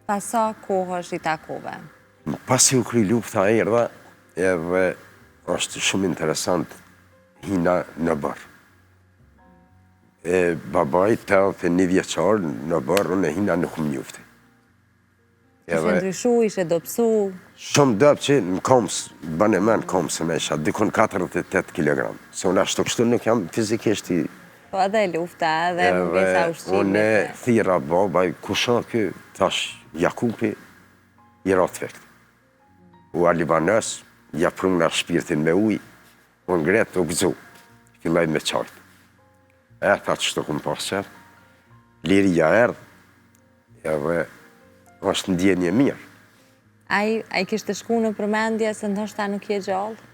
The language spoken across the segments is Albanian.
Pas sa kohësh I takove? Pasi u kry lufta erdha, edhe është shumë interesant, hina në bërë. Babaj 81 vjeçar në bërë, unë hina nuk më njufti. Ishe ndryshu, ishe dopsu? Shumë dopë që në komës, banë e menë komës e me isha, dikon 48 kg. Se unë ashtu kështu nuk jam fizikisht I... Po edhe lufta, edhe mungesa ushqimit. Unë thira babaj, kusha kë, thash, Jakupi, I ratë vekt. U a Libanës, ja prung nga shpirtin me uj, unë gretë u gëzu, fillaj me qajtë. Tha që shto këmë pas qërë, liria erdhë, edhe është ndjenje mirë. A I kishtë shku në përmendje se ndoshta nuk je gjallë?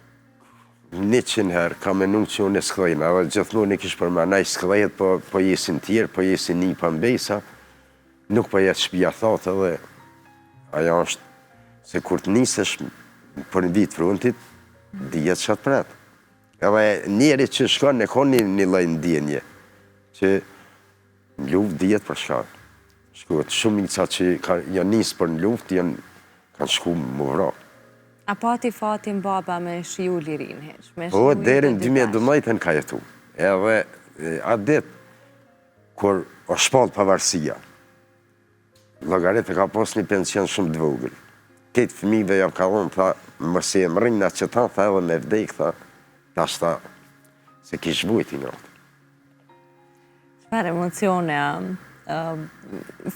100 herë, ka menu që unë e skdojnë, edhe gjithmonë I kishë përmend, a I skdojët, po jesin tjerë, po jesin një pëmbejsa, nuk po jetë shpia thotë edhe, aja është, se kur të nisesh për një vitë frontit, dijet qatë pretë. Edhe njeri që shkon e ka një lloj ndjenje, që në luft dijet për shkak. Shkuat shumë ica që janë nisë për në luft, kanë shku më vra. A pati fatin baba me shiju lirin heq? Po, deri në 2012 ka jetu. Edhe atë dit, kur o shpallë pavarësia, llogarit e ka pas një pension shumë të vogël. Këtë fëmijëve jam ka thonë, tha, mëse e më rinjë nga që tha edhe me vdek, tha, tash tha, se kishë vujt I nërtë. Çfarë emocione,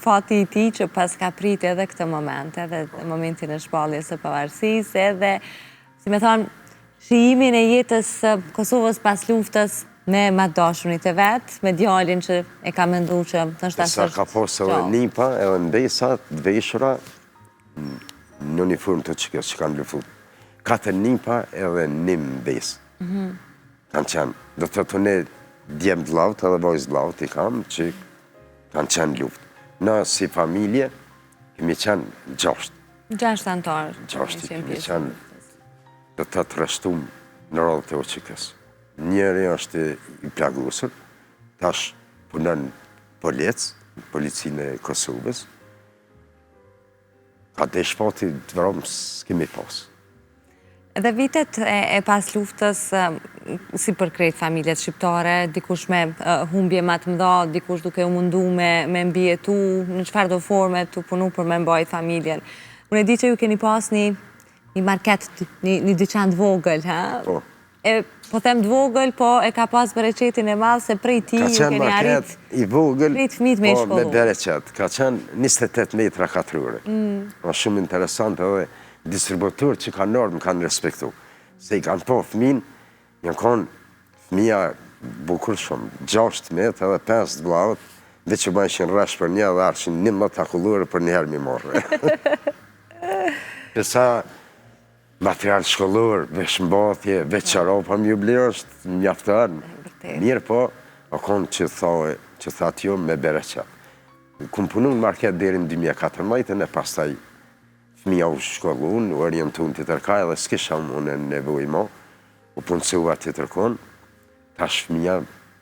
fati I ti që pas ka prit edhe këtë moment, edhe momentin e shpalljes së pavarësisë, edhe, si me thonë, shijimin e jetës Kosovës pas luftës me dashunit e vetë, me djalin që e ka mendu që të nështë Sa ka pas edhe nipa, edhe mbesa, të veshura, në uniform të që kanë luftu. 4 nipa edhe 1 mbesë. Kanë qenë, do të të ne djemë të lautë edhe bojës të lautë I kam që kanë qenë luftë. Na si familje, kemi qenë 6. 6 antarë. 6, kemi qenë, do të të rështum në rodhë të oqikës. Njëri është I plagusër, tash punën policinë e Kosovës. Ka të shpati të vërëm s'kemi pas. Edhe vitet e pas luftës, si për krejt familjet shqiptare, dikush me humbje ma të mëdha, dikush duke u mundu me mbjetu, në qëfar do forme të punu për me mbajt familjen. Unë e di që ju keni pas një market, një dyqan të vogël, ha? Po. Po them të vogël, po e ka pas bereqetin e madhë, se prej ti ju keni arrit... Ka qenë market I vogël, prej të fmit me shkollu. Po me bereqet. Ka qenë 28 metra katrore. Shumë interesant edhe distributor që kanë ardhur më kanë respektu. Se I kanë po fëmin, janë konë fëmija bukur shumë, 6 metra edhe 5 vllaut, dhe që bajshin rrash për një dhe arshin 11 akullore për njëherë mi morë. Përsa material shkollor, veshmbathje, veçaropa më jubileo është mjaftar. Mirë po, o konë që thatë jo me bereqet. Kumë punu në market deri në 2014 e pastaj fëmija u shkollun, u orientun të tërka edhe s'kisha unë nevoj mo, u punësua të tërkon, tash fëmija